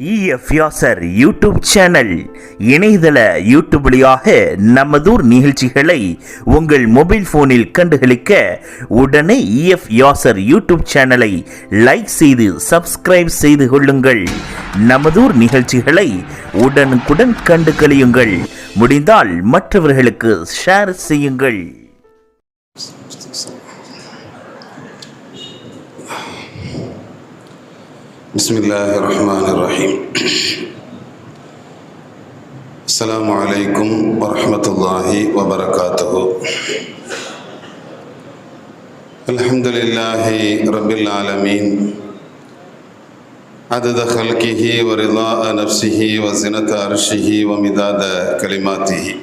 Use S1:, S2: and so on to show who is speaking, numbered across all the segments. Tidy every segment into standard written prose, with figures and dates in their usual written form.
S1: EF Yasar YouTube channel இணையதள YouTube வழியாக நமதூர் நிகழ்ச்சிகளை உங்கள் மொபைல் போனில் கண்டுகளிக்க உடனே இஎஃப் யாசர் யூடியூப் சேனலை லைக் செய்து சப்ஸ்கிரைப் செய்து கொள்ளுங்கள். நமதூர் நிகழ்ச்சிகளை உடனுக்குடன் கண்டு களியுங்கள். முடிந்தால் மற்றவர்களுக்கு ஷேர் செய்யுங்கள்.
S2: பிஸ்மில்லாஹி ரஹ்மானிர் ரஹீம். அஸ்ஸலாமு அலைக்கும் வரஹ்மத்துல்லாஹி வபரகாத்துஹு. அல்ஹம்துலில்லாஹி ரப்பில் ஆலமீன். அதத ஹல்கிஹி வரிதாக நஃப்ஸிஹி வஸினத அர்ஷிஹி வமிதாத கலிமாத்திஹி.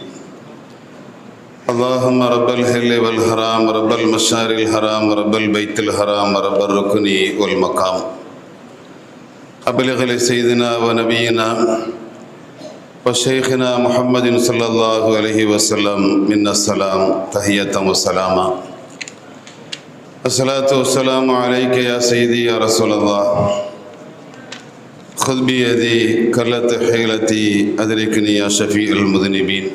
S2: اللهم رب الحل والحرام رب المشعر الحرام رب البيت الحرام رب الركن والمقام. أبلغ لسيدنا ونبينا وشيخنا محمد صلى الله عليه وسلم منا السلام تحية وسلاما. الصلاة والسلام عليك يا سيدي يا رسول الله. خذ بيدي كلت حيلتي أدركني يا شفيع المذنبين.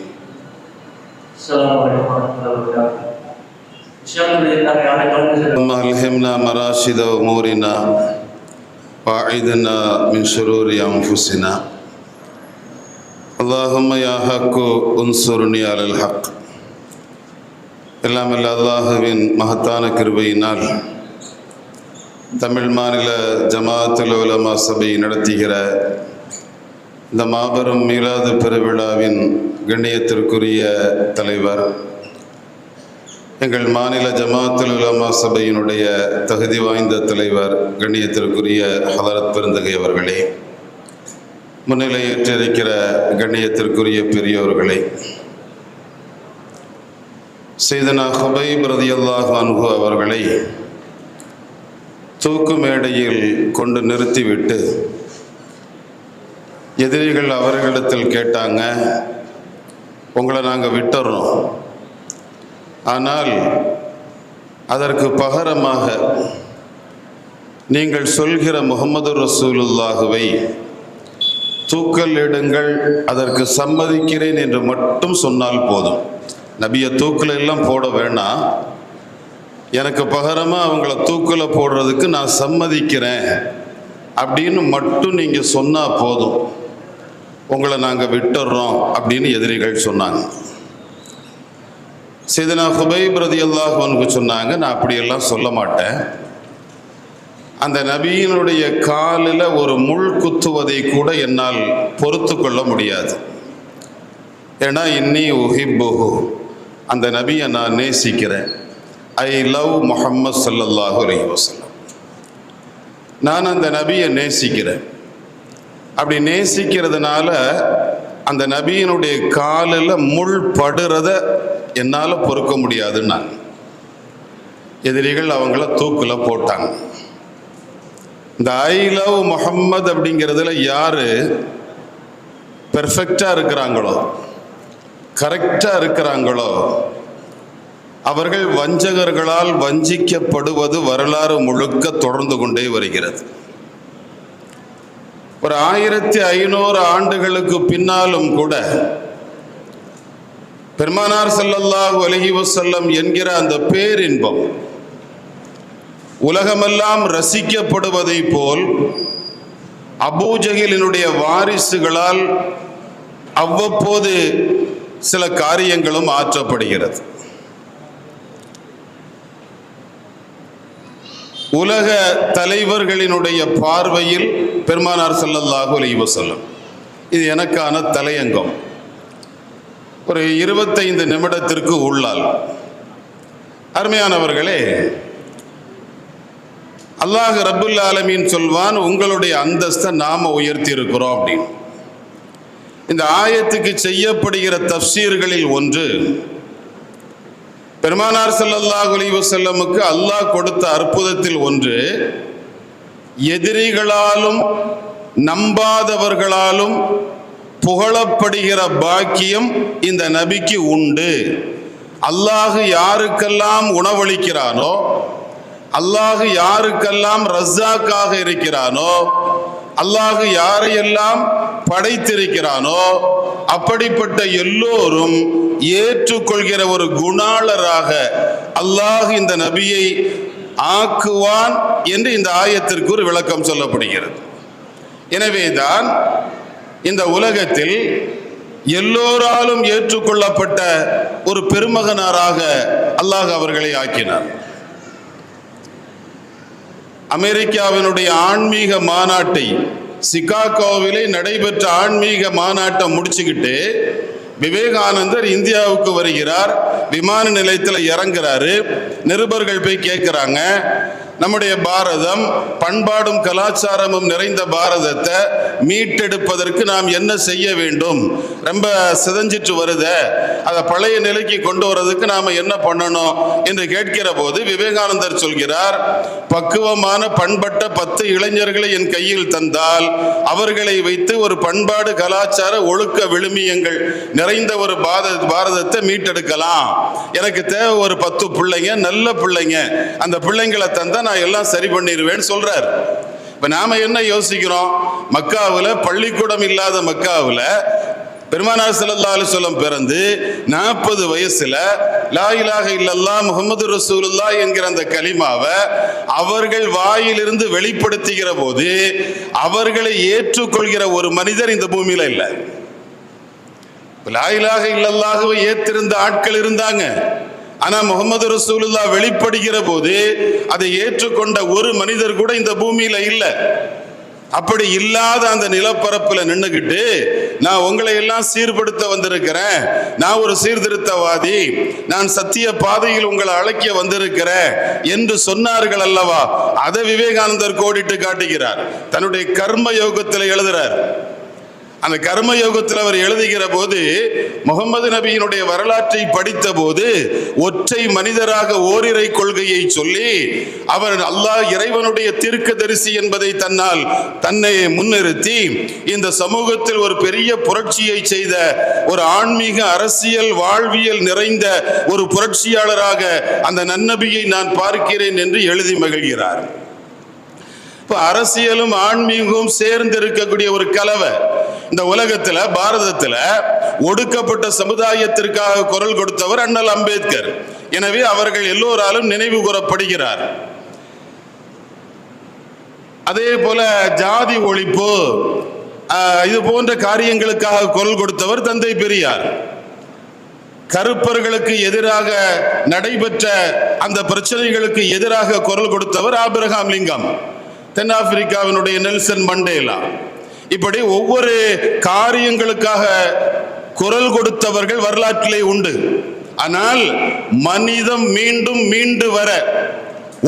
S3: السلام عليكم ورحمة الله وبركاته.
S2: اللهم ألهمنا مراشد أمورنا وأعذنا من شرور أنفسنا. اللهم يا حق انصرني على الحق. எல்லாம் அல்ல அல்லாஹுவின் மகத்தான கிருபையினால் தமிழ் மாநில ஜமாஅத்துல் உலமா சபை நடத்துகிற இந்த மாபெரும் மீலாது பெருவிழாவின் கண்ணியத்திற்குரிய தலைவர், எங்கள் மாநில ஜமாஅத்துல் உலமா சபையினுடைய தகுதி வாய்ந்த தலைவர், கண்ணியத்திற்குரிய ஹதரத் பெருந்தகை அவர்களே, முன்னிலையேற்றிருக்கிற கண்ணியத்திற்குரிய பெரியோர்களே, சையதுனா ஹுபைப் ரலியல்லாஹு அன்ஹு அவர்களை தூக்கு மேடையில் கொண்டு நிறுத்திவிட்டு எதிரிகள் அவர்களிடத்தில் கேட்டாங்க, உங்களை நாங்கள் விட்டுறோம், ஆனால் அதற்கு பகரமாக நீங்கள் சொல்கிற முஹம்மது ரசூலுல்லாஹுவை தூக்கலிடுங்கள், அதற்கு சம்மதிக்கிறேன் என்று மட்டும் சொன்னால் போதும். நபியை தூக்கில் எல்லாம் போட வேணாம், எனக்கு பகரமாக அவங்கள தூக்கில் போடுறதுக்கு நான் சம்மதிக்கிறேன் அப்படின்னு மட்டும் நீங்கள் சொன்னால் போதும், உங்களை நாங்கள் விட்டுறோம் அப்படின்னு எதிரிகள் சொன்னாங்க. சையதுனா ஹுபைப் ரலியல்லாஹு அன்ஹு சொன்னாங்க, நான் அப்படியெல்லாம் சொல்ல மாட்டேன், அந்த நபியினுடைய காலில் ஒரு முள் குத்துவதை கூட என்னால் பொறுத்து கொள்ள முடியாது. ஏன்னா இன்னி உஹிப்புஹு, அந்த நபியை நான் நேசிக்கிறேன். ஐ லவ் முஹம்மது ஸல்லல்லாஹு அலைஹி வஸல்லம், நான் அந்த நபியை நேசிக்கிறேன். அப்படி நேசிக்கிறதுனால அந்த நபியினுடைய காலில் முள் படுறத என்னால் பொறுக்க முடியாதுன்னு எதிரிகள் அவங்கள தூக்கில் போட்டாங்க. இந்த ஐ லவ் முஹம்மது அப்படிங்கிறதுல யார் பெர்ஃபெக்டாக இருக்கிறாங்களோ, கரெக்டாக இருக்கிறாங்களோ, அவர்கள் வஞ்சகர்களால் வஞ்சிக்கப்படுவது வரலாறு முழுக்க தொடர்ந்து கொண்டே வருகிறது. ஒரு 1500 ஆண்டுகளுக்கு பின்னாலும் கூட பெருமானார் ஸல்லல்லாஹு அலைஹி வஸல்லம் என்கிற அந்த பேரின்பம் உலகமெல்லாம் ரசிக்கப்படுவதை போல் அபூஜஹலினுடைய வாரிசுகளால் அவ்வப்போது சில காரியங்களும் ஆற்றப்படுகிறது. உலக தலைவர்களினுடைய பார்வையில் பெருமானார் ஸல்லல்லாஹு அலைஹி வஸல்லம், இது எனக்கான தலையங்கம், ஒரு 25 நிமிடத்திற்கு உள்ளால். அருமையானவர்களே, அல்லாஹ் ரப்புல் ஆலமீன் சொல்வான், உங்களுடைய அந்தஸ்தை நாம உயர்த்தி இருக்கிறோம் அப்படின்னு. இந்த ஆயத்துக்கு செய்யப்படுகிற தஃப்சீர்களில் ஒன்று, பெருமானார் ஸல்லல்லாஹு அலைஹி வஸல்லமுக்கு அல்லாஹ் கொடுத்த அற்புதத்தில் ஒன்று, எதிரிகளாலும் நம்பாதவர்களாலும் புகழப்படுகிற பாக்கியம் இந்த நபிக்கு உண்டு. அல்லாஹ் யாருக்கெல்லாம் உணவளிக்கிறானோ, அல்லாஹ் யாருக்கெல்லாம் ரஸாக்காக இருக்கிறானோ, அல்லாஹ் யாரையெல்லாம் படைத்திருக்கிறானோ அப்படிப்பட்ட எல்லோரும் ஏற்றுக்கொள்கிற ஒரு குணாளராக அல்லாஹ் இந்த நபியை ஆக்குவான் என்று இந்த ஆயத்திற்கு ஒரு விளக்கம் சொல்லப்படுகிறது. எனவேதான் இந்த உலகத்தில் எல்லோராலும் ஏற்றுக்கொள்ளப்பட்ட ஒரு பெருமகனாராக அல்லாஹ் அவர்களை ஆக்கினார். அமெரிக்காவினுடைய ஆன்மீக மாநாட்டை, சிகாகோவிலே நடைபெற்ற ஆன்மீக மாநாட்டை முடிச்சுக்கிட்டு விவேகானந்தர் இந்தியாவுக்கு வருகிறார். விமான நிலையத்தில் இறங்குறாரு. நிருபர்கள் போய் கேட்குறாங்க, நம்முடைய பாரதம் பண்பாடும் கலாச்சாரமும் நிறைந்த பாரதத்தை மீட்டெடுப்பதற்கு நாம் என்ன செய்ய வேண்டும்? ரொம்ப சிதைஞ்சிட்டு வருத, அதை பழைய நிலைக்கு கொண்டு வரதுக்கு நாம் என்ன பண்ணணும் என்று கேட்கிற போது விவேகானந்தர் சொல்கிறார், பக்குவமான பண்பட்ட 10 இளைஞர்களை என் கையில் தந்தால் அவர்களை வைத்து ஒரு பண்பாடு கலாச்சார ஒழுக்க விழுமியங்கள் நிறைந்த ஒரு பாரதத்தை மீட்டெடுக்கலாம். எனக்கு தேவை ஒரு 10 பிள்ளைங்க, நல்ல பிள்ளைங்க. அந்த பிள்ளைங்களை தந்தா நான் எல்லாம் சரி பண்ணிடுவேன்னு சொல்றார். இப்ப நாம என்ன யோசிக்கிறோம்? மக்காவுல பள்ளிக்கூடம் இல்லாத மக்காவுல பெருமானார் ஸல்லல்லாஹு அலைஹி வஸல்லம் பிறந்து 40 வயசுல லா இலாஹ இல்லல்லாஹ் முஹம்மது ரசூலுல்லாஹ் என்கிற அந்த கலிமாவை அவர்கள் வாயிலிருந்து வெளிப்படுத்துகிற போது அவர்களை ஏற்றுக்கொள்கிற ஒரு மனிதர் இந்த பூமியில இல்லை. லா இலாஹ இல்லல்லாஹ்வை ஏற்றிருந்த ஆட்கள் இருந்தாங்க. ஆனா முஹம்மது ரசூலுல்லாஹ் வெளிப்படுகிற போது அதை ஏற்றுக்கொண்ட ஒரு மனிதர் கூட இந்த பூமியில இல்லை. அப்படி இல்லாத அந்த நிலப்பரப்புல நின்னுகிட்டு நான் உங்களை எல்லாம் சீர்படுத்த வந்திருக்கிறேன், நான் ஒரு சீர்திருத்தவாதி, நான் சத்திய பாதையில் உங்களை அழைக்க வந்திருக்கிறேன் என்று சொன்னார்கள் அல்லவா? அதை விவேகானந்தர் கோடிட்டு காட்டுகிறார். தன்னுடைய கர்ம யோகத்தில் எழுதுறார். அந்த கர்ம யோகத்தில் அவர் எழுதுகிற போது முகமது நபியினுடைய வரலாற்றை படித்த போது ஒற்றை மனிதராக ஓரிரை கொள்கையை சொல்லி அவர் அல்லாஹ் இறைவனுடைய தீர்க்கதரிசி என்பதை தன்னை முன்னிறுத்தி இந்த சமூகத்தில் ஒரு பெரிய புரட்சியை செய்த ஒரு ஆன்மீக அரசியல் வாழ்வியல் நிறைந்த ஒரு புரட்சியாளராக அந்த நன்னபியை நான் பார்க்கிறேன் என்று எழுதி மகிழ்கிறார். இப்ப அரசியலும் ஆன்மீகமும் சேர்ந்து இருக்கக்கூடிய ஒரு கலவை இந்த உலகத்துல, பாரதத்துல ஒடுக்கப்பட்ட சமுதாயத்திற்காக குரல் கொடுத்தவர் அண்ணல் அம்பேத்கர். எனவே அவர்கள் எல்லோராலும் நினைவு கூறப்படுகிறார். அதே போல ஜாதி ஒழிப்பு இது போன்ற காரியங்களுக்காக குரல் கொடுத்தவர் தந்தை பெரியார். கருப்பர்களுக்கு எதிராக நடைபெற்ற அந்த பிரச்சனைகளுக்கு எதிராக குரல் கொடுத்தவர் ஆபிரகாம் லிங்கம். தென்னாப்பிரிக்காவினுடைய நெல்சன் மண்டேலா. இப்படி ஒவ்வொரு காரியங்களுக்காக குரல் கொடுத்தவர்கள் வரலாற்றிலே உண்டு. ஆனால் மனிதம் மீண்டு வர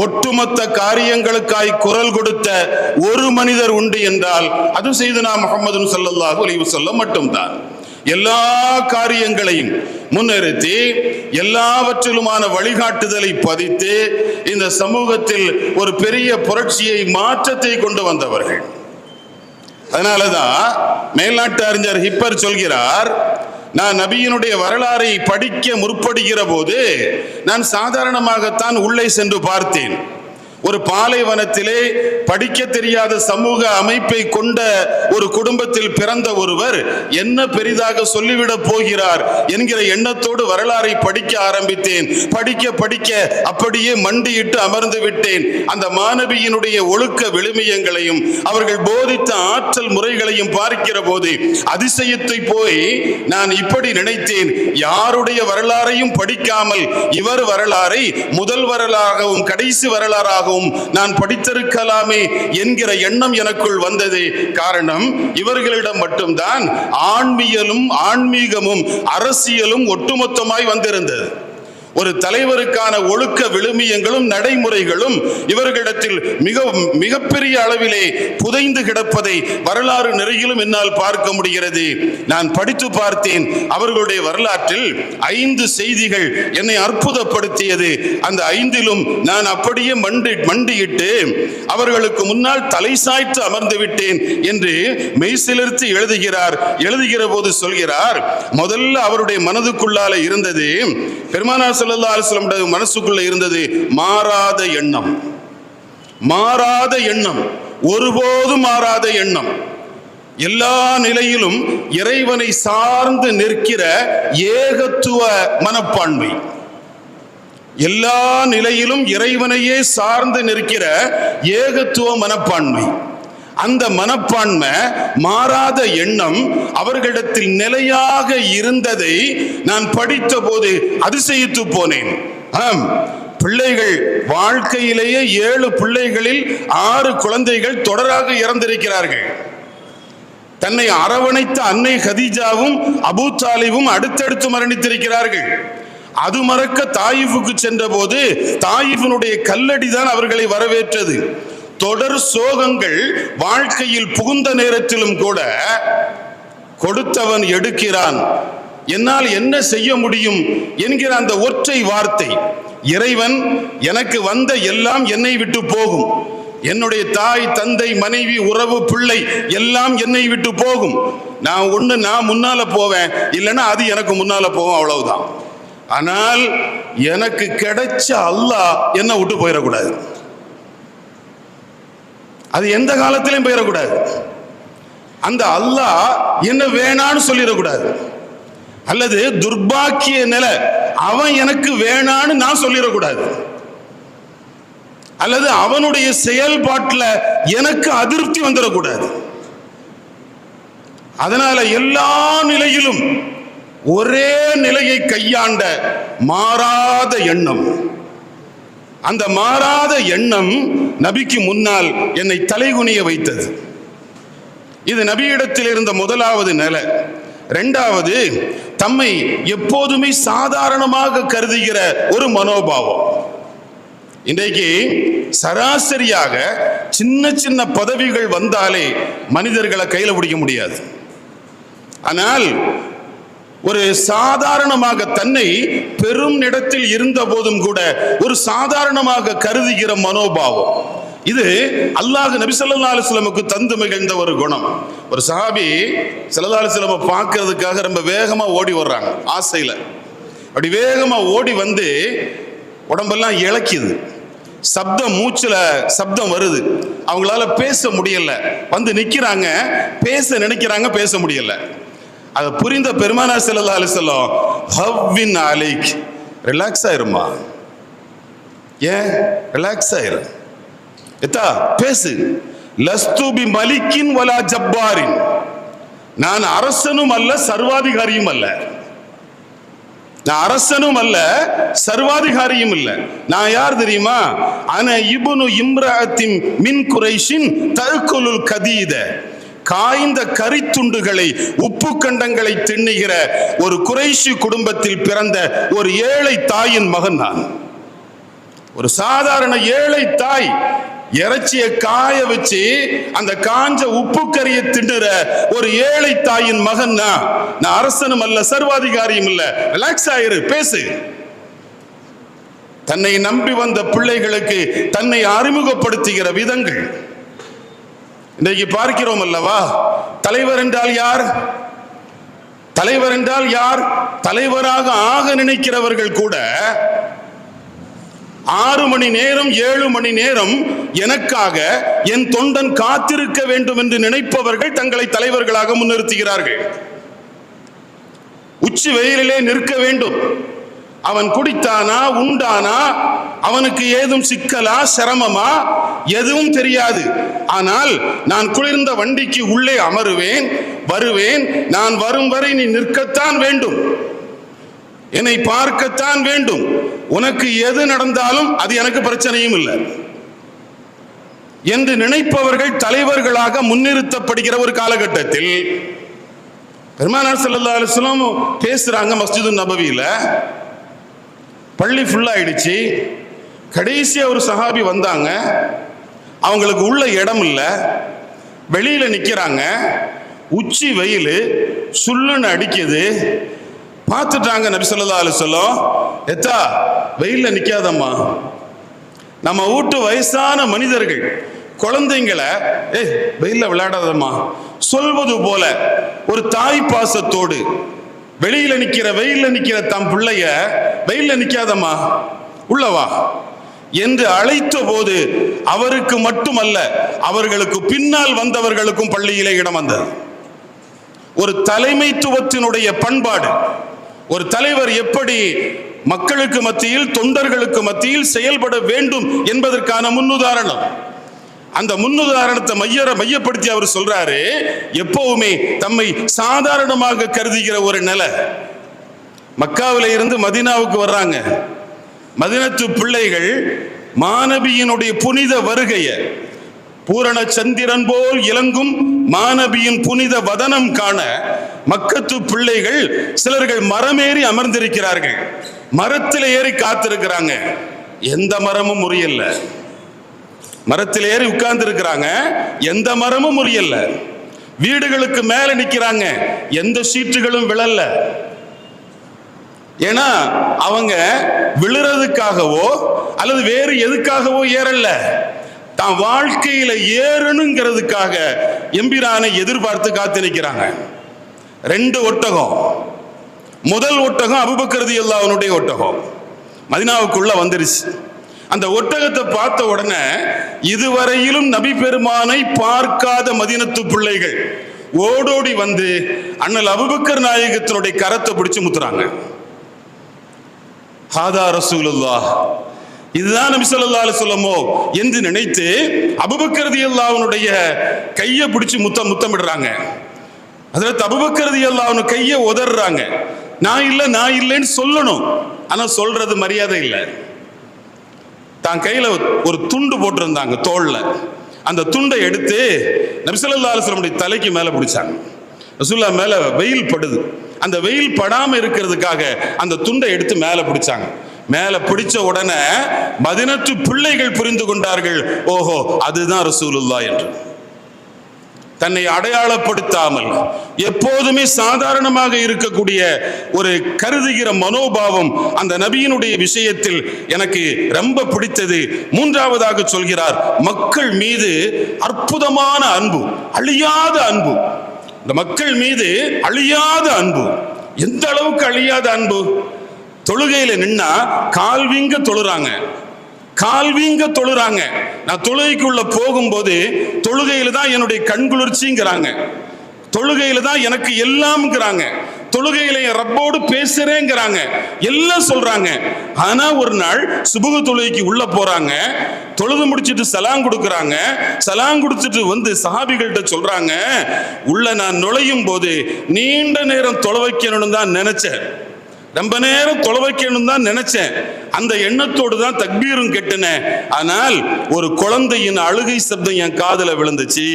S2: ஒட்டுமொத்த காரியங்களுக்காய் குரல் கொடுத்த ஒரு மனிதர் உண்டு என்றால் அது சையதுனா முஹம்மது ஸல்லல்லாஹு அலைஹி வஸல்லம் மட்டும்தான். எல்லா காரியங்களையும் முன்னிறுத்தி எல்லாவற்றிலுமான வழிகாட்டுதலை பதித்து இந்த சமூகத்தில் ஒரு பெரிய புரட்சியை, மாற்றத்தை கொண்டு வந்தவர்கள். அதனாலதான் மேல்நாட்டு அறிஞர் ஹிப்பர் சொல்கிறார், நான் நபியினுடைய வரலாறை படிக்க முற்படுகிற போது நான் சாதாரணமாகத்தான் உள்ளே சென்று பார்த்தேன். ஒரு பாலைவனத்திலே படிக்க தெரியாத சமூக அமைப்பை கொண்ட ஒரு குடும்பத்தில் பிறந்த ஒருவர் என்ன பெரிதாக சொல்லிவிடப் போகிறார் என்கிற எண்ணத்தோடு வரலாறை படிக்க ஆரம்பித்தேன். படிக்க அப்படியே மண்டியிட்டு அமர்ந்து விட்டேன். அந்த மாணவியினுடைய ஒழுக்க விழுமியங்களையும் அவர்கள் போதித்த ஆற்றல் முறைகளையும் பார்க்கிற போது அதிசயத்தை போய் நான் இப்படி நினைத்தேன், யாருடைய வரலாறையும் படிக்காமல் இவர் வரலாறை முதல் வரலாறாகவும் கடைசி வரலாறாகவும் நான் படித்திருக்கலாமே என்கிற எண்ணம் எனக்குள் வந்தது. காரணம், இவர்களிடம் மட்டும்தான் ஆன்மீகமும் அரசியலும் ஒட்டுமொத்தமாய் வந்திருந்தது. ஒரு தலைவருக்கான ஒழுக்க விழுமியங்களும் நடைமுறைகளும் இவர்களிடத்தில் மிகப்பெரிய அளவிலே புதைந்து கிடப்பதை வரலாறு நெறியிலும் என்னால் பார்க்க முடிகிறது. நான் படித்து பார்த்தேன். அவர்களுடைய வரலாற்றில் 5 செய்திகள் என்னை அற்புதப்படுத்தியது. அந்த 5லும் நான் அப்படியே மண்டியிட்டு அவர்களுக்கு முன்னால் தலை சாய்த்து அமர்ந்து விட்டேன் என்று மெய்சிலிர்த்து எழுதுகிறார். எழுதுகிற போது சொல்கிறார், முதல்ல அவருடைய மனதுக்குள்ளால இருந்தது, பெருமானார் ஸல்லல்லாஹு அலைஹி வஸல்லம் மனசுக்குள்ள இருந்தது மாறாத எண்ணம். ஒருபோதும் மாறாத எண்ணம், எல்லா நிலையிலும் இறைவனை சார்ந்து நிற்கிற ஏகத்துவ மனப்பான்மை, எல்லா நிலையிலும் இறைவனையே சார்ந்து நிற்கிற ஏகத்துவ மனப்பான்மை, அந்த மனப்பான்மை மாறாத எண்ணம் அவர்களிடத்தில் நிலையாக இருந்ததை நான் படித்த போது அதிசயித்து போனேன். ஆம், பிள்ளைகள் வாழ்க்கையிலேயே 7 பிள்ளைகளில் 6 குழந்தைகள் தொடராக இறந்திருக்கிறார்கள். தன்னை அரவணைத்த அன்னை கதீஜாவும் அபூ தாலிபும் அடுத்தடுத்து மரணித்திருக்கிறார்கள். அது மறக்க தாயிஃபுக்கு சென்ற போது தாயிஃபினுடைய கல்லடிதான் அவர்களை வரவேற்றது. தொடர் சோகங்கள் வாழ்க்கையில் புகுந்த நேரத்திலும் கூட கொடுத்தவன் எடுக்கிறான், என்னால் என்ன செய்ய முடியும் என்கிற அந்த ஒற்றை வார்த்தை, இறைவன் எனக்கு வந்த எல்லாம் என்னை விட்டு போகும், என்னுடைய தாய் தந்தை மனைவி உறவு பிள்ளை எல்லாம் என்னை விட்டு போகும், நான் முன்னால போவேன், இல்லைன்னா அது எனக்கு முன்னால போகும், அவ்வளவுதான். ஆனால் எனக்கு கிடைச்ச அல்லாஹ் என்ன விட்டு போயிடக்கூடாது, அது எந்த காலத்திலையும் போயிடக்கூடாது. அந்த அல்லாஹ் என்ன வேணான்னு சொல்லிடக்கூடாது, அல்லது துர்பாக்கிய நிலை அவன் எனக்கு வேணான்னு நான் சொல்லிடக்கூடாது, அல்லது அவனுடைய செயல்பாட்டில் எனக்கு அதிருப்தி வந்துடக்கூடாது. அதனால எல்லா நிலையிலும் ஒரே நிலையை கையாண்ட மாறாத எண்ணம், அந்த மாறாத எண்ணம் நபிக்கு முன்னால் என்னை தலைகுனிய வைத்தது. இது நபியிடத்தில் இருந்த முதலாவது நிலை. இரண்டாவது, தம்மை எப்போதுமே சாதாரணமாக கருதுகிற ஒரு மனோபாவம். இன்றைக்கு சராசரியாக சின்ன சின்ன பதவிகள் வந்தாலே மனிதர்களை கையில் பிடிக்க முடியாது. ஆனால் ஒரு சாதாரணமாக தன்னை பெரும் இடத்தில் இருந்த போதும் கூட ஒரு சாதாரணமாக கருதுகிற மனோபாவம், இது அல்லாஹ் நபி ஸல்லல்லாஹு அலைஹி வஸல்லமுக்கு தந்து மகிழ்ந்த ஒரு குணம். ஒரு சஹாபி ஸல்லல்லாஹு அலைஹி வஸல்லம் பார்க்கிறதுக்காக ரொம்ப வேகமா ஓடி வர்றாங்க ஆசையில. அப்படி வேகமா ஓடி வந்து உடம்பெல்லாம் இளக்குது, சப்தம், மூச்சுல சப்தம் வருது, அவங்களால பேச முடியல, வந்து நிக்கிறாங்க, பேச நினைக்கிறாங்க, பேச முடியல. அதை புரிந்த பெருமானார் ஸல்லல்லாஹு அலைஹி வஸல்லம், ஹவ்வின் அலைக், ரிலாக்ஸ் ஆயிருமா, ஏன் ரிலாக்ஸ் ஆயிரு, எத்தா பேசு, லஸ்து பி மலிக்கின் வலா ஜப்பாரின், நான் அரசனும் அல்ல சர்வாதிகாரியும் அல்ல, நான் அரசனும் அல்ல சர்வாதிகாரியும் இல்ல, நான் யார் தெரியுமா, அன இப்னு இம்ராஅத்தின் மின் குரைஷின் தஅக்குலுல் கதீத, காய்ந்த கரித்துண்டுகளை உப்பு கண்டங்களை தின்னுகிற ஒரு குறைஷி குடும்பத்தில் பிறந்த ஒரு ஏழை தாயின் மகன் நான். ஒரு சாதாரண ஏழை தாய் இறைச்சியை காய வச்சு அந்த காஞ்ச உப்பு கறியை தின்னுற ஒரு ஏழை தாயின் மகன் நான் அரசனும் அல்ல சர்வாதிகாரியும் இல்ல, ரிலாக்ஸ் ஆயிரு, பேசு. தன்னை நம்பி வந்த பிள்ளைகளுக்கு தன்னை அறிமுகப்படுத்துகிற விதங்கள் இன்றைக்கு பார்க்கிறோம் அல்லவா. தலைவர் என்றால் யார்? தலைவர் என்றால் யார்? தலைவராக ஆக நினைக்கிறவர்கள் கூட 6 மணி நேரம் 7 மணி நேரம் எனக்காக என் தொண்டன் காத்திருக்க வேண்டும் என்று நினைப்பவர்கள் தங்களை தலைவர்களாக முன்னிறுத்துகிறார்கள். உச்சி வெயிலிலே நிற்க வேண்டும், அவன் குடித்தானா உண்டானா, அவனுக்கு ஏதும் சிக்கலா சிரமமா எதுவும் தெரியாது. ஆனால் நான் குளிர்ந்த வண்டிக்கு உள்ளே அமருவேன், வருவேன், நான் வரும் வரை நீ நிற்கத்தான் வேண்டும், என்னை பார்க்கத்தான் வேண்டும், உனக்கு எது நடந்தாலும் அது எனக்கு பிரச்சனையும் இல்லை என்று நினைப்பவர்கள் தலைவர்களாக முன்னிறுத்தப்படுகிற ஒரு காலகட்டத்தில் பெருமானார் ஸல்லல்லாஹு அலைஹி வஸல்லம் பேசுறாங்க மஸ்ஜிது நபவியில. பள்ளி ஃபுல்லாயிடுச்சு. கடைசியா ஒரு சஹாபி வந்தாங்க, அவங்களுக்கு உள்ள இடம் இல்லை, வெளியில நிக்கிறாங்க, உச்சி வெயில் சுள்ளுன்னு அடிக்குது. பார்த்துட்டாங்க நபி ஸல்லல்லாஹு அலைஹி வஸல்லம், எத்தா வெயில்ல நிக்காதம்மா, நம்ம வீட்டு வயசான மனிதர்கள் குழந்தைங்களை வெயில்ல விளையாடாதம்மா சொல்வது போல ஒரு தாய் பாசத்தோடு வெயில்ல நிக்கிற தம் பிள்ளைய வெயில்ல நிக்காதம்மா உள்ளவா என்று அழைத்த போது அவருக்கு மட்டுமல்ல, அவர்களுக்கு பின்னால் வந்தவர்களுக்கும் பள்ளியிலே இடம் வந்தது. ஒரு தலைமைத்துவத்தினுடைய பண்பாடு, ஒரு தலைவர் எப்படி மக்களுக்கு மத்தியில், தொண்டர்களுக்கு மத்தியில் செயல்பட வேண்டும் என்பதற்கான முன்னுதாரணம். அந்த முன்னுதாரணத்தை மையப்படுத்தி அவர் சொல்றாரு, எப்பவுமே தம்மை சாதாரணமாக கருதுகிற ஒரு நிலை. மக்காவில இருந்து மதீனாவுக்கு வர்றாங்க. மதீனத்து பிள்ளைகள் மாநபியினுடைய புனித வருகையை, பூரண சந்திரன் போல் இலங்கும் மாநபியின் புனித வதனம் காண மக்கத்து பிள்ளைகள் சிலர்கள் மரமேறி அமர்ந்திருக்கிறார்கள். மரத்தில் ஏறி காத்திருக்கிறாங்க. எந்த மரமும் முறியல்ல. மரத்தில் ஏறி உட்கார்ந்து இருக்கிறாங்க, எந்த மரமும் முறியல்ல. வீடுகளுக்கு மேல நிக்கிறாங்க, எந்த சீட்டுகளும் விழல்ல. ஏன்னா அவங்க விழுறதுக்காகவோ அல்லது வேறு எதுக்காகவோ ஏறல, தான் வாழ்க்கையில ஏறணுங்கிறதுக்காக எம்பிரானை எதிர்பார்த்து காத்து நிற்கிறாங்க. 2 ஒட்டகம். முதல் ஒட்டகம் அபூபக்கர் ரலியல்லாஹு அன்ஹுடைய ஒட்டகம் மதீனாவுக்குள்ள வந்துருச்சு. அந்த ஒட்டகத்தை பார்த்த உடனே இதுவரையிலும் நபி பெருமானை பார்க்காத மதீனத்து பிள்ளைகள் ஓடோடி வந்து அண்ணல் அபூபக்கர் நாயகத்தினுடைய கரத்தை பிடிச்சு முத்துறாங்க. ஹாதா ரசூலுல்லாஹ், இதுதான் நபி ஸல்லல்லாஹு அலைஹி வஸல்லம் என்று நினைத்து அபூபக்கர் ரலியல்லாஹு அன்ஹுடைய கையை பிடிச்சு முத்தமிடுறாங்க. ஹஜ்ரத் அபூபக்கர் ரலியல்லாஹு அன்ஹு கையை உதறாங்க. நான் இல்லைன்னு சொல்லணும், ஆனா சொல்றது மரியாதை இல்லை. தான் கையில ஒரு துண்டு போட்டிருந்தாங்க தோல்ல, அந்த துண்டை எடுத்து நபி ஸல்லல்லாஹு அலைஹி வஸல்லம் தலைக்கு மேல பிடிச்சாங்க. ரசூலுல்லாஹ் மேல வெயில் படுது, அந்த வெயில் படாம இருக்கிறதுக்காக அந்த துண்டை எடுத்து மேல பிடிச்சாங்க. மேல பிடிச்ச உடனே மதீனத்து பிள்ளைகள் புரிந்து கொண்டார்கள், ஓஹோ அதுதான் ரசூலுல்லாஹ் என்று. தன்னை அடையாளப்படுத்தாமல் எப்போதுமே சாதாரணமாக இருக்கக்கூடிய ஒரு கருதுகிற மனோபாவம் அந்த நபியினுடைய விஷயத்தில் எனக்கு ரொம்ப பிடித்தது. 3ஆவதாக சொல்கிறார், மக்கள் மீது அற்புதமான அன்பு, அழியாத அன்பு. இந்த மக்கள் மீது அழியாத அன்பு. எந்த அளவுக்கு அழியாத அன்பு? தொழுகையில நின்னா கால்வீங்க தொழுறாங்க, கால்வீங்க தொழுறாங்க. நான் தொழுகைக்குள்ள போகும்போது தொழுகையில தான் என்னுடைய கண்குளிர்ச்சிங்கிறாங்க, தொழுகையில தான் எனக்கு எல்லாம்ங்கிறாங்க, தொழுகையில என் ரப்போடு பேசுறேங்கிறாங்க, எல்லாம் சொல்றாங்க. ஆனா ஒரு நாள் சுபஹ் தொழுகைக்கு உள்ள போறாங்க, தொழுது முடிச்சிட்டு சலாம் கொடுக்கறாங்க. சலாம் கொடுத்துட்டு வந்து சஹாபிகள்கிட்ட சொல்றாங்க, உள்ள நான் நுழையும் போது நீண்ட நேரம் தொழ வைக்கணும்னு தான் நினைச்சேன், ரொம்ப நேரம் தொலை வைக்கணும் தான் நினைச்சேன், அந்த எண்ணத்தோடு தான் தக்பீரும் கெட்டினேன். ஆனால் ஒரு குழந்தையின் அழுகை சப்தம் என் காதுல விழுந்துச்சு.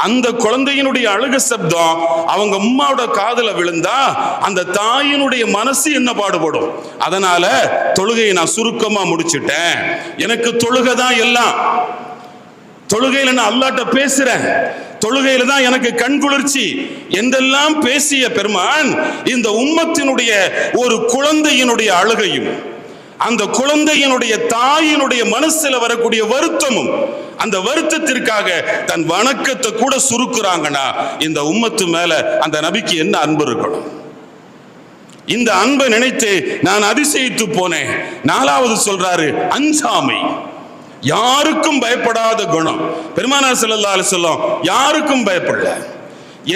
S2: அந்த குழந்தையினுடைய அழுகை சப்தம் அவங்க அம்மாவோட காதுல விழுந்தா அந்த தாயினுடைய மனசு என்ன பாடுபடும். அதனால தொழுகையை நான் சுருக்கமா முடிச்சிட்டேன். எனக்கு தொழுகை தான் எல்லாம். தொழுகையில நான் அல்லாஹ்ட்ட பேசுறேன், தொழுகையில தான் எனக்கு கண் குளிர்ச்சி என்றெல்லாம் பேசிய பெருமான் இந்த உம்மத்தினுடைய ஒரு குழந்தையினுடைய அழுகையும், அந்த குழந்தையினுடைய தாயினுடைய மனசுல வரக்கூடிய வருத்தமும், அந்த வருத்தத்திற்காக தன் வணக்கத்தை கூட சுருக்குறாங்கன்னா இந்த உம்மத்து மேல அந்த நபிக்கு என்ன அன்பு இருக்கணும். இந்த அன்பை நினைத்து நான் அதிசயித்து போனேன். 4வது சொல்றாரு, அஞ்சாமை. யாருக்கும் பயப்படாத குணம். பெருமானார் ஸல்லல்லாஹு அலைஹி வஸல்லம் யாருக்கும் பயப்படல.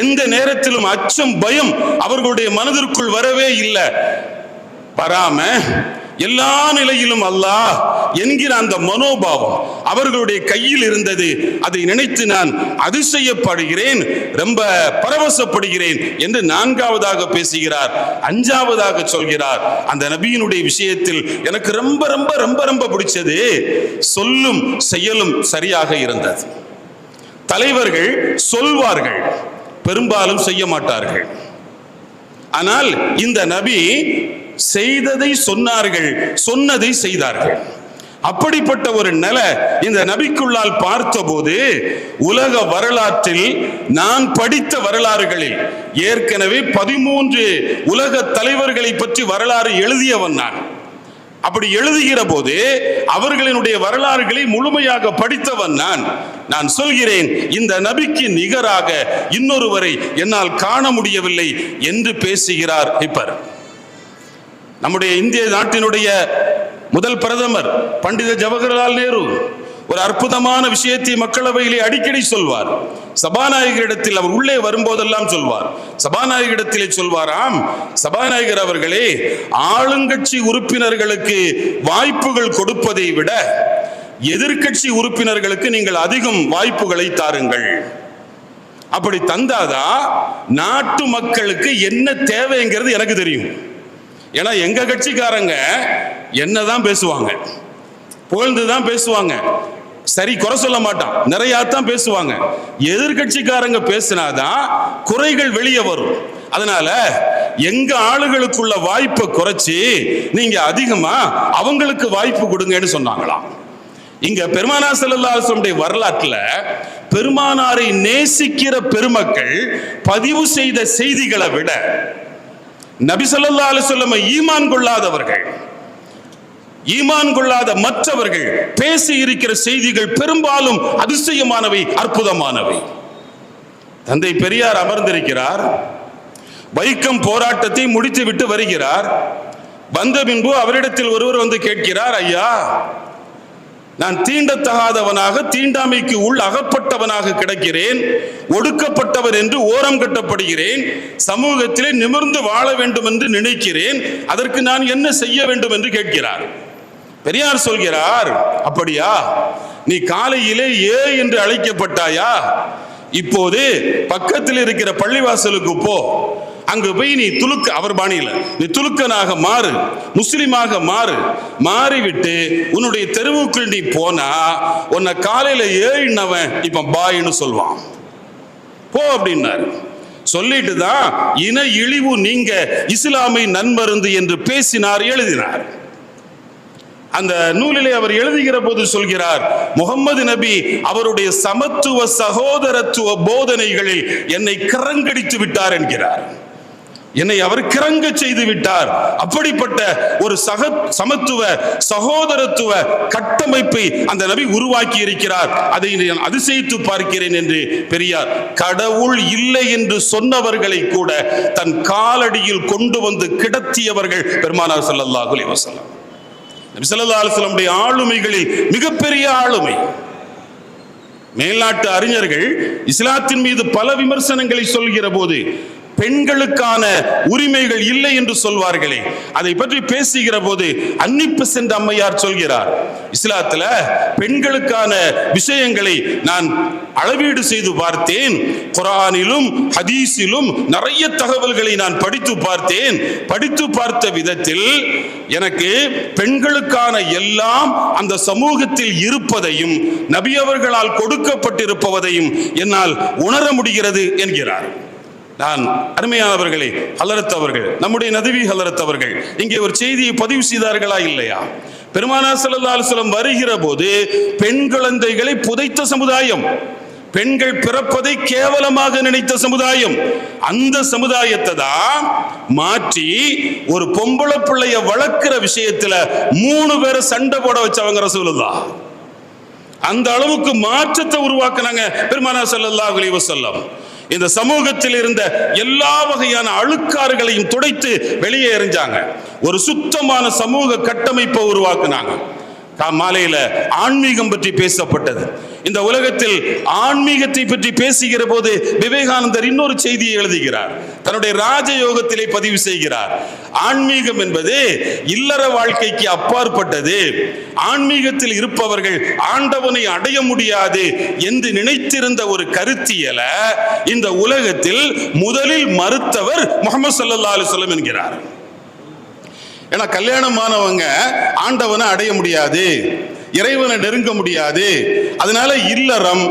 S2: எந்த நேரத்திலும் அச்சம், பயம் அவர்களுடைய மனதிற்குள் வரவே இல்லை. வராம எல்லா நிலையிலும் அல்லாஹ் என்கிற அந்த மனோபாவம் அவர்களுடைய கையில் இருந்தது. அதை நினைத்து நான் அதிசயப்படுகிறேன், ரொம்ப பரவசப்படுகிறேன் என்று 4ஆவதாக பேசுகிறார். 5ஆவதாக சொல்கிறார், அந்த நபியினுடைய விஷயத்தில் எனக்கு ரொம்ப ரொம்ப ரொம்ப ரொம்ப பிடிச்சது, சொல்லும் செயலும் சரியாக இருந்தது. தலைவர்கள் சொல்வார்கள், பெரும்பாலும் செய்ய மாட்டார்கள். ஆனால் இந்த நபி செய்ததை சொன்னார்கள், சொன்னதை செய்தார்கள். அப்படிப்பட்ட ஒரு நிலை இந்த நபிக்குள்ளால் பார்த்தபோது உலக வரலாற்றில் நான் படித்த வரலாறுகளில் ஏற்கனவே 13 உலக தலைவர்களை பற்றி வரலாறு எழுதியவன் நான். அப்படி எழுதுகிற போது அவர்களினுடைய வரலாறுகளை முழுமையாக படித்தவன் நான் சொல்கிறேன், இந்த நபிக்கு நிகராக இன்னொருவரை என்னால் காண முடியவில்லை என்று பேசுகிறார் ஹிப்பர். நம்முடைய இந்திய நாட்டினுடைய முதல் பிரதமர் பண்டித ஜவஹர்லால் நேரு ஒரு அற்புதமான விஷயத்தை மக்களவையிலே அடிக்கடி சொல்வார். சபாநாயகரிடத்தில் அவர் உள்ளே வரும்போதெல்லாம் சொல்வார். சபாநாயகரிடத்திலே சொல்வாராம், சபாநாயகர் அவர்களே, ஆளுங்கட்சி உறுப்பினர்களுக்கு வாய்ப்புகள் கொடுப்பதை விட எதிர்க்கட்சி உறுப்பினர்களுக்கு நீங்கள் அதிகம் வாய்ப்புகளை தாருங்கள். அப்படி தந்தாதான் நாட்டு மக்களுக்கு என்ன தேவைங்கிறது எனக்கு தெரியும். ஏன்னா எங்க கட்சிக்காரங்க என்னதான் பேசுவாங்க, புகழ்ந்துதான் பேசுவாங்க, சரி குறை சொல்ல மாட்டான், நிறைய தான் பேசுவாங்க. எதிர்கட்சிக்காரங்க பேசினாதான் குறைகள் வெளியே வரும். அதனால எங்க ஆளுகளுக்குள்ள வாய்ப்பை குறைச்சி நீங்க அதிகமா அவங்களுக்கு வாய்ப்பு கொடுங்கன்னு சொன்னாங்களாம். இங்க பெருமானார் ஸல்லல்லாஹு அலைஹி வஸல்லம் வரலாற்றுல பெருமானாரை நேசிக்கிற பெருமக்கள் பதிவு செய்த செய்திகளை விட நபி ஸல்லல்லாஹு அலைஹி வஸல்லம் ஈமான் கொள்ளாத மற்றவர்கள் பேசி இருக்கிற செய்திகள் பெரும்பாலும் அதிசயமானவை, அற்புதமானவை. தந்தை பெரியார் அமர்ந்திருக்கிறார், வைக்கம் போராட்டத்தை முடித்து விட்டு வருகிறார். வந்த பின்பு அவரிடத்தில் ஒருவர் வந்து கேட்கிறார், ஐயா, நான் தீண்டத்தகாதவனாக, தீண்டாமைக்கு உள் அகப்பட்டவனாக கிடக்கிறேன், ஒடுக்கப்பட்டவர் என்று ஓரம் கட்டப்படுகிறேன், சமூகத்திலே நிமிர்ந்து வாழ வேண்டும் என்று நினைக்கிறேன், அதற்கு நான் என்ன செய்ய வேண்டும் என்று கேட்கிறார். பெரியார் சொல்கிறார், அப்படியா, நீ காலையிலே ஏ என்று அழைக்கப்பட்டாயா, இப்போது பக்கத்தில் இருக்கிற பள்ளிவாசலுக்கு போ, அங்கு போய் நீ அவர் பாணியில நீ துலுக்கனாக மாறு, முஸ்லிமாக மாறு, மாறிவிட்டு உன்னுடைய தெருவுக்குள் நீ போனா உன்னை காலையில ஏன்னவன் இப்ப பாயின்னு சொல்வான், போ அப்படின்னாரு. சொல்லிட்டு தான் இன இழிவு நீங்க இஸ்லாமை நன்மருந்து என்று பேசினார், எழுதினார். அந்த நூலிலே அவர் எழுதுகிற போது சொல்கிறார், முகம்மது நபி அவருடைய சமத்துவ சகோதரத்துவ போதனைகளில் என்னை கிறங்கடித்து விட்டார் என்கிறார். என்னை அவர் கிறங்க செய்து விட்டார். அப்படிப்பட்ட ஒரு சமத்துவ சகோதரத்துவ கட்டமைப்பை அந்த நபி உருவாக்கி இருக்கிறார். அதை நான் அதிசயித்து பார்க்கிறேன் என்று பெரியார். கடவுள் இல்லை என்று சொன்னவர்களை கூட தன் காலடியில் கொண்டு வந்து கிடத்தியவர்கள் பெருமானார் ஸல்லல்லாஹு அலைஹி வஸல்லம். நபி ஸல்லல்லாஹு அலைஹி வஸல்லம் ஆளுமைகளில் மிகப்பெரிய ஆளுமை. மேல்நாட்டு அறிஞர்கள் இஸ்லாத்தின் மீது பல விமர்சனங்களை சொல்கிற போது பெண்களுக்கான உரிமைகள் இல்லை என்று சொல்வார்களே, அதை பற்றி பேசுகிற போது அன்னிப்பு சென்ற அம்மையார் சொல்கிறார், இஸ்லாத்துல பெண்களுக்கான விஷயங்களை நான் அளவீடு செய்து பார்த்தேன், குர்ஆனிலும் ஹதீஸிலும் நிறைய தகவல்களை நான் படித்து பார்த்தேன். படித்து பார்த்த விதத்தில் எனக்கு பெண்களுக்கான எல்லாம் அந்த சமூகத்தில் இருப்பதையும் நபி அவர்களால் கொடுக்கப்பட்டிருப்பதையும் என்னால் உணர முடிகிறது என்கிறார். நான் அருமையானவர்களே, ஹலரத் அவர்கள், நம்முடைய நதுவி ஹலரத் அவர்கள் இங்கே ஒரு செய்தியை பதிவு செய்தார்களா இல்லையா? பெருமானார் ஸல்லல்லாஹு அலைஹி வஸல்லம் வருகிற போது பெண் குழந்தைகளை புதைத்த சமுதாயம், பெண்கள் பிறப்பதை கேவலமாக நினைத்த சமுதாயம், அந்த சமுதாயத்தை தான் மாற்றி ஒரு பொம்பளை பிள்ளைய வளர்க்கிற விஷயத்துல 3 பேரை சண்டை போட வச்சவங்க ரசூலுல்லாஹ். அந்த அளவுக்கு மாற்றத்தை உருவாக்குனாங்க பெருமானார் ஸல்லல்லாஹு அலைஹி வஸல்லம். இந்த சமூகத்தில் இருந்த எல்லா வகையான அழுக்காறுகளையும் துடைத்து வெளியே எறிஞ்சாங்க. ஒரு சுத்தமான சமூக கட்டமைப்பை உருவாக்குனாங்க. மாலையில ஆன்மீகம் பற்றி பேசப்பட்டது. இந்த உலகத்தில் ஆன்மீகத்தை பற்றி பேசுகிற போது விவேகானந்தர் இன்னொரு செய்தியை எழுதுகிறார், தன்னுடைய ராஜயோகத்திலே பதிவு செய்கிறார். ஆன்மீகம் என்பது இல்லற வாழ்க்கைக்கு அப்பாற்பட்டது. ஆன்மீகத்தில் இருப்பவர்கள் ஆண்டவனை அடைய முடியாது என்று நினைத்திருந்த ஒரு கருத்தியல இந்த உலகத்தில் முதலில் மறுத்தவர் முஹம்மது ஸல்லல்லாஹு அலைஹி வஸல்லம் என்கிறார். ஏன்னா கல்யாணமானவங்க ஆண்டவனை அடைய முடியாது, இறைவனை நெருங்க முடியாது, அதனால இல்லறம்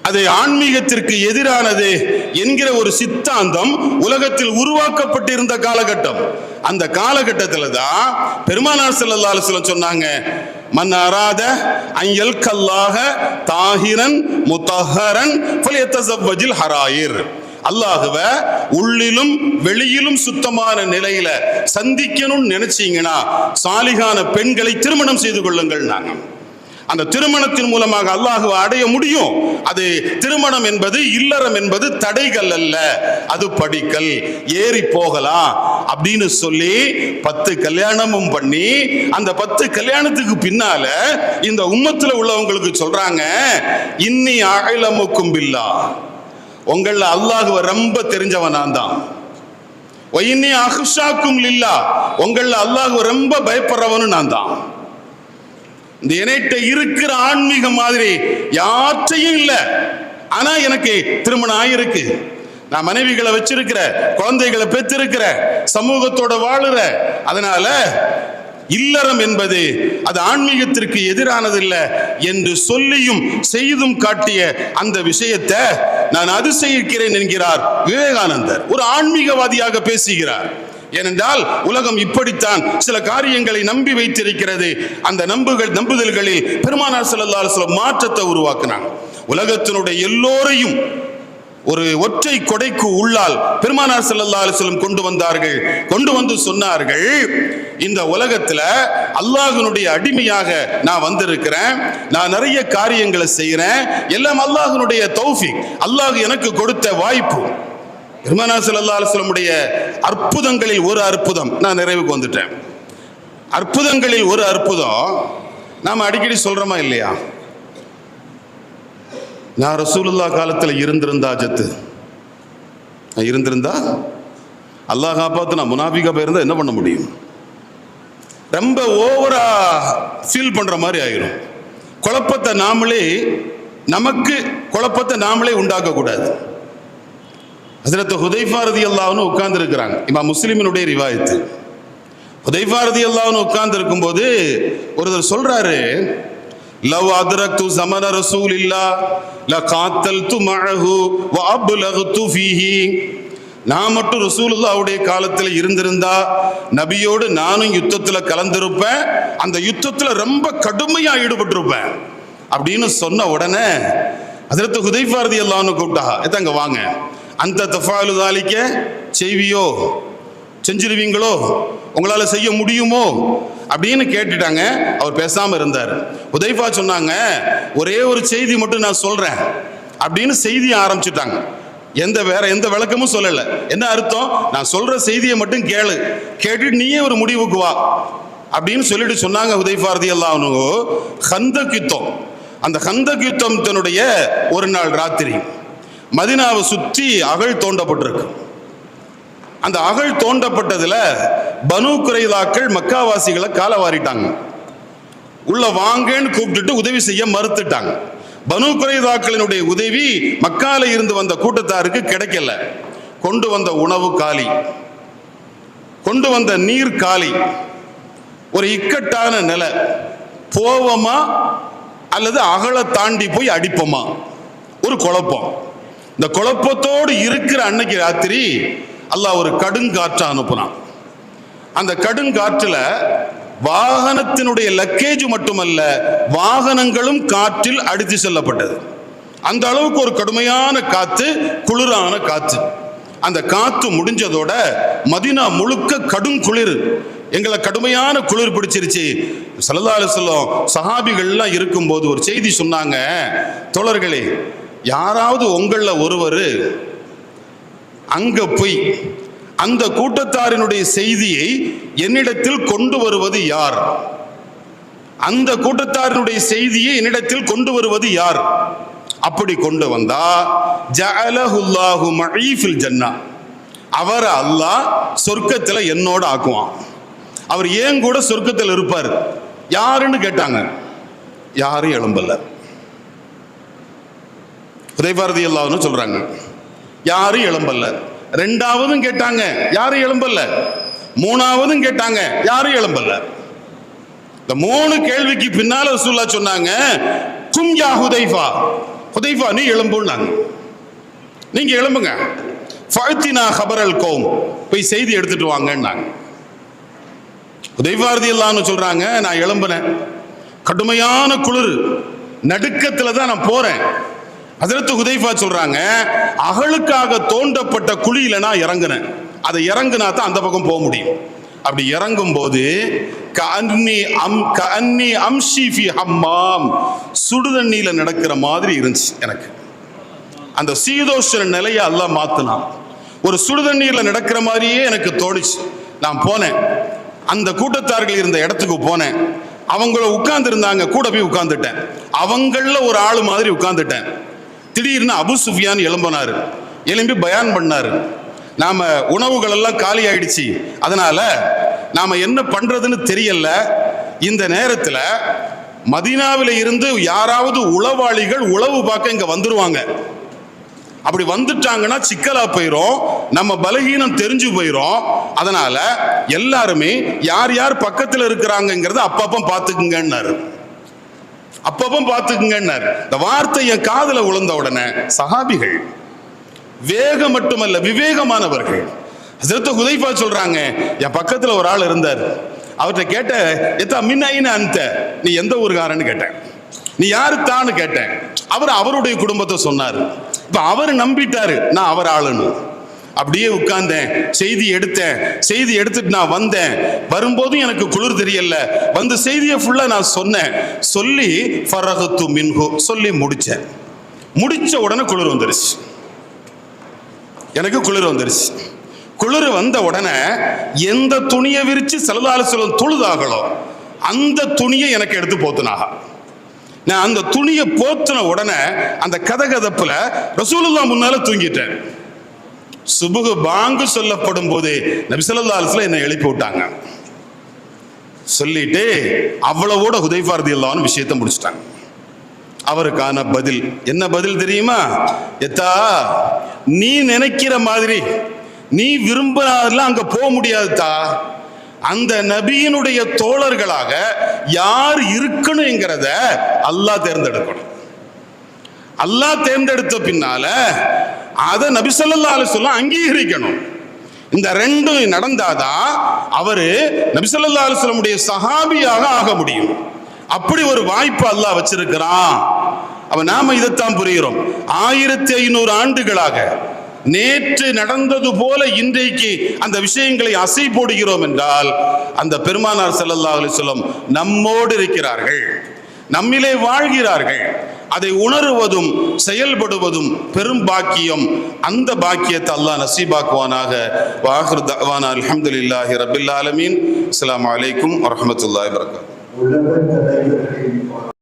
S2: அது ஆன்மீகத்திற்கு எதிரானது என்கிற ஒரு சித்தாந்தம் உலகத்தில் உருவாக்கப்பட்டிருந்த காலகட்டம். அந்த காலகட்டத்தில் தான் பெருமானார் ஸல்லல்லாஹு அலைஹி வஸல்லம் சொன்னாங்க, மன் அராத அன் யல்கல்லாஹ தாஹிரன் முத்தஹரன் ஃபல்யதஸவ்வஜில் ஹராயிர். அல்லாஹ்வ உள்ளிலும் வெளியிலும் சுத்தமான நிலையில சந்திக்கணும்னு நினைச்சீங்கன்னா சாலிகான பெண்களை திருமணம் செய்து கொள்ளுங்கள். நாங்க அந்த திருமணத்தின் மூலமாக அல்லாஹ்வை அடைய முடியும். அது திருமணம் என்பது, இல்லறம் என்பது தடைகள் அல்ல, அது படிக்கல், ஏறி போகலாம் அப்படின்னு சொல்லி 10 கல்யாணமும் பண்ணி அந்த 10 கல்யாணத்துக்கு பின்னால இந்த உம்மத்துல உள்ளவங்களுக்கு சொல்றாங்க, இன்னி அஅலமுக்கும் பில்லாஹ், உங்கள அல்லாஹ்வை ரொம்ப தெரிஞ்சவன் நான் தான். இன்னி அஹ்ஷாக்கும் லில்லாஹ், உங்கள அல்லாஹ்வை ரொம்ப பயப்படுறவனும் நான் தான். இந்த என்கிட்ட இருக்கிற ஆன்மீக மாதிரி யாற்றையும் இல்லை. ஆனா எனக்கு திருமணம் ஆயிருக்கு, நான் மனைவிகளை வச்சிருக்கிற, குழந்தைகளை பெற்றிருக்கிற, சமூகத்தோட வாழுற. அதனால இல்லறம் என்பது அது ஆன்மீகத்திற்கு எதிரானது இல்லை என்று சொல்லியும் செய்தும் காட்டிய அந்த விஷயத்தை நான் அதிசயிக்கிறேன் என்கிறார் விவேகானந்தர். ஒரு ஆன்மீகவாதியாக பேசுகிறார். ஏனென்றால் உலகம் இப்படித்தான் சில காரியங்களை நம்பி வைத்திருக்கிறது. அந்த நம்புதல்களில் பெருமானார் ஸல்லல்லாஹு அலைஹி வஸல்லம் மாற்றத்தை உருவாக்கினாங்க. உலகத்தினுடைய எல்லோரையும் ஒரு ஒற்றை கொடைக்கு உள்ளால் பெருமானார் ஸல்லல்லாஹு அலைஹி வஸல்லம் கொண்டு வந்து சொன்னார்கள், இந்த உலகத்துல அல்லாஹ்வினுடைய அடிமையாக நான் வந்திருக்கிறேன், நான் நிறைய காரியங்களை செய்யறேன், எல்லாம் அல்லாஹ்வினுடைய தௌஃபீக், அல்லாஹ் எனக்கு கொடுத்த வாய்ப்பு. பெருமானார் ஸல்லல்லாஹு அலைஹி வஸல்லமுடைய அற்புதங்களில் ஒரு அற்புதம், நான் நிறைவுக்கு வந்துட்டேன். அற்புதங்களில் ஒரு அற்புதம் நாம அடிக்கடி சொல்றோமா இல்லையா? நான் ரசூலுல்லாஹ் காலத்தில் இருந்திருந்தா அல்லாஹ் காப்பாத்து, நான் முனாஃபிகா போயிருந்தா என்ன பண்ண முடியும்? ரொம்ப ஓவரா ஃபீல் பண்ற மாதிரி ஆயிரும். நமக்கு குழப்பத்தை நாமளே உண்டாக்க கூடாது. ஹஜ்ரத் ஹுதைஃபா ரலியல்லாஹு அன்ஹு உட்கார்ந்து இருக்கிறாங்க. இமாம் முஸ்லிமினுடைய ரிவாயத்து. ஹுதைஃபா ரலியல்லாஹு அன்ஹு உட்கார்ந்து இருக்கும்போது ஒருத்தர் சொல்றாரு, லவ் அத்ரக்து ஸமன ரசூலில்லாஹ் லகாத்தல்து மஅஹு வ அப்லக்து ஃபீஹி, நான் மட்டும் ரசூலுல்லாஹ்வுடைய காலத்தில் இருந்திருந்தா நபியோடு நானும் யுத்தத்தில் கலந்திருப்பேன், அந்த யுத்தத்தில் ரொம்ப கடுமையா ஈடுபட்டிருப்பேன் அப்படின்னு சொன்ன உடனே ஹஜ்ரத் ஹுதைஃபா ரலியல்லாஹு அன்ஹு கூப்பிட்டாங்க, எத்தங்க வாங்க, அந்த தஃபாலு தாலிக்க, செய்வியோ, செஞ்சிருவீங்களோ, உங்களால செய்ய முடியுமோ அப்படின்னு கேட்டுட்டாங்க. அவர் பேசாம இருந்தார். ஹுதைஃபா சொன்னாங்க, ஒரே ஒரு செய்தி மட்டும் நான் சொல்றேன் அப்படின்னு செய்தியை ஆரம்பிச்சுட்டாங்க. வேற எந்த விளக்கமும் சொல்லல. என்ன அர்த்தம்? நான் சொல்ற செய்தியை மட்டும் கேட்டுட்டு நீயே ஒரு முடிவுக்கு வா அப்படின்னு சொல்லிட்டு சொன்னாங்க. ஹுதைஃபா ரலியல்லாஹு அன்ஹு கந்தக் யுத்தம், அந்த கந்தக் யுத்தத்தினுடைய ஒரு நாள் ராத்திரி மதீனாவை சுற்றி அகழ் தோண்டப்பட்டிருக்கு. அந்த அகழ் தோண்டப்பட்டதுல பனு குறைலாக்கள் மக்காவாசிகளை காலவாரிட்டாங்க. உள்ள வாங்கன்னு கூப்பிட்டுட்டு உதவி செய்ய மறுத்துட்டாங்க. பனு குறைலாக்களினுடைய உதவி மக்கால இருந்து வந்த கூட்டத்தாருக்கு கிடைக்கல. கொண்டு வந்த உணவு காலி, கொண்டு வந்த நீர் காலி. ஒரு இக்கட்டான நிலை. போவோமா அல்லது அகலை தாண்டி போய் அடிப்போமா? ஒரு குழப்பம். இந்த குழப்பத்தோடு இருக்கிற அன்னைக்கு ராத்திரி அல்லாஹ் ஒரு கடுங்காற்றை அனுப்புனான். அந்த கடுங்காற்றுல வாகனத்தினுடைய லக்கேஜ் மட்டுமல்ல, வாகனங்களும் காற்றில் அடித்து செல்லப்பட்டது. அந்த அளவுக்கு ஒரு கடுமையான காத்து, குளிரான காத்து. அந்த காத்து முடிஞ்சதோட மதீனா முழுக்க கடும் குளிர், எங்களை கடுமையான குளிர் பிடிச்சிருச்சு. ஸல்லல்லாஹு அலைஹி வஸல்லம் சஹாபிகள்லாம் இருக்கும்போது ஒரு செய்தி சொன்னாங்க, தோழர்களே, யாராவது உங்கள ஒருவர் அங்க போய் அந்த கூட்டத்தாரினுடைய செய்தியை என்னிடத்தில் கொண்டு வருவது யார்? அந்த கூட்டத்தாரினுடைய செய்தியை என்னிடத்தில் கொண்டு வருவது யார்? அப்படி கொண்டு வந்தா ஜஅலஹுல்லாஹு மஇ ஃபில் ஜன்னா, அவர் அல்லாஹ் சொர்க்கத்தில் என்னோட ஆக்குவான். அவர் ஏன் கூட சொர்க்கத்தில் இருப்பார். யாருன்னு கேட்டாங்க, யாரும் எழும்பல. ஹுதைஃபா ரலியல்லாஹு அன்ஹு சொல்றாங்க, யாரும் எழும்பல. ரெண்டாவதும் கேட்டாங்க, யாரும் எழும்பல. மூணாவதும் கேட்டாங்க, யாரும் எழும்பல. இந்த 3 கேள்விக்கு பின்னால ரசூலுல்லாஹ் சொன்னாங்க, கும் யா ஹுதைஃபா, ஹுதைஃபா நீ எழும்புன்னாங்க. நீங்க எழும்புங்க. ஃபஅத்தினா ஹபரல் கௌம், போய் செய்தி எடுத்துட்டு வாங்கன்னாங்க. ஹுதைஃபா ரலியல்லாஹு அன்ஹு சொல்றாங்க, நான் எழும்பினேன். கடுமையான குளிர், நடுக்கத்துல தான் நான் போறேன். ஹஜ்ரத் ஹுதைஃபா சொல்றாங்க, அகழுக்காக தோண்டப்பட்ட குழியில நான் இறங்குனேன். அதை இறங்குனா தான் அந்த பக்கம் போக முடியும். அப்படி இறங்கும் போது கஅன்னி அம்ஷி ஃபி ஹம்மாம், சுடுதண்ணியில நடக்கிற மாதிரி இருந்துச்சு எனக்கு. அந்த சீதோஷ்ண நிலையை அல்லாஹ் மாத்தினான். ஒரு சுடுதண்ணீர்ல நடக்கிற மாதிரியே எனக்கு தோணுச்சு. நான் போனேன், அந்த கூட்டத்தார்கள் இருந்த இடத்துக்கு போனேன். அவங்கள உட்கார்ந்து இருந்தாங்க, கூட போய் உட்கார்ந்துட்டேன். அவங்கள ஒரு ஆளு மாதிரி உட்கார்ந்துட்டேன். திடீர்னு அபு சுஃபியான் எழும்பினாரு, எழும்பி பயான் பண்ணாரு. நாம உணவுகள் எல்லாம் காலி ஆயிடுச்சு, அதனால நாம என்ன பண்றதுன்னு தெரியல. இந்த நேரத்துல மதீனாவில இருந்து யாராவது உளவாளிகள் உளவு பார்க்க இங்க வந்துருவாங்க. அப்படி வந்துட்டாங்கன்னா சிக்கலா போயிரும், நம்ம பலகீனம் தெரிஞ்சு போயிரும். அதனால எல்லாருமே யார் யார் பக்கத்துல இருக்கிறாங்கிறத அப்பப்ப பாத்துக்குங்கன்னாரு. அப்பப்ப பாத்துக்குங்கன்னாரு. இந்த வார்த்தை என் காதுல விழுந்த உடனே சஹாபிகள், வேகம் மட்டுமல்ல விவேகமானவர்கள், ஹஸரத் ஹுதைஃபா சொல்றாங்க, என் பக்கத்துல ஒரு ஆள் இருந்தார். அவர்கிட்ட கேட்ட, எத்தா மின்ன அந்த, நீ எந்த ஊருக்காரன்னு கேட்டேன். நீ யாரு தான்னு கேட்டேன். அவருடைய குடும்பத்தை சொன்னார். இப்ப அவர் நம்பிட்டாரு நான் அவர் ஆளுன்னு. அப்படியே உட்கார்ந்தேன், செய்தி எடுத்துட்டு நான் வந்தேன். வரும்போதும் எனக்கு குளிர் தெரியல, வந்து செய்தியை ஃபுல்லா நான் சொன்னேன். சொல்லி ஃபரஹத்து மின்ஹு சொல்லி முடிச்சேன். முடிச்ச உடனே குளிர் வந்துருச்சு, எனக்கு குளிர் வந்துருச்சு. குளிர் வந்த உடனே எந்த துணியை விரிச்சு ஸல்லல்லாஹு அலைஹி வஸல்லம் தொழுதாகளோ அந்த துணியை எனக்கு எடுத்து போத்துனாக. நான் அந்த துணியை போத்தின உடனே அந்த கதகதப்புல ரசூலுல்லாஹ் முன்னால தூங்கிட்டேன். சுபுஹ் பாங்கு சொல்லப்படும் போது நபி ஸல்லல்லாஹு அலைஹி வஸல்லம் என்னை எழுப்பி விட்டாங்க. சொல்லிட்டு அவ்வளவோட ஹுதைஃபா ரலியல்லாஹு அன்ஹு விஷயத்தை முடிச்சிட்டாங்க. அவருக்கான பதில் என்ன பதில் தெரியுமா? எத்தா, நீ நினைக்கிற மாதிரி நீ விரும்பினாதெல்லாம் அங்க போக முடியாதுதா. அந்த நபியினுடைய தோழர்களாக யார் இருக்கணும்ங்கிறத அல்லாஹ் தேர்ந்தெடுக்கணும். அல்லாஹ் தேர்ந்தெடுத்த பின்னால அதை நபி ஸல்லல்லாஹு அலைஹி வஸல்லம் அங்கீகரிக்கணும். இந்த ரெண்டும் நடந்தாதான் அவரு நபி ஸல்லல்லாஹு அலைஹி வஸல்லம் உடைய சஹாபியாக ஆக முடியும். அப்படி ஒரு வாய்ப்பு அல்லாஹ் வச்சிருக்கிறான். அப்ப நாம இதைத்தான் புரிகிறோம். 1500 ஆண்டுகளாக நேற்று நடந்தது போல இன்றைக்கு அந்த விஷயங்களை அசை போடுகிறோம் என்றால் அந்த பெருமானார் ஸல்லல்லாஹு அலைஹி வஸல்லம் நம்மோடு இருக்கிறார்கள், நம்மிலே வாழ்கிறார்கள். அதை உணருவதும் செயல்படுவதும் பெரும் பாக்கியம். அந்த பாக்கியத்தை அல்லாஹ் நசீபாக்குவானாக. வாஹிர் தஅவானா அல்ஹம்துலில்லாஹி ரப்பில் ஆலமீன். அஸ்ஸலாமு அலைக்கும் வரஹ்மத்துல்லாஹி வபரகாத்துஹு.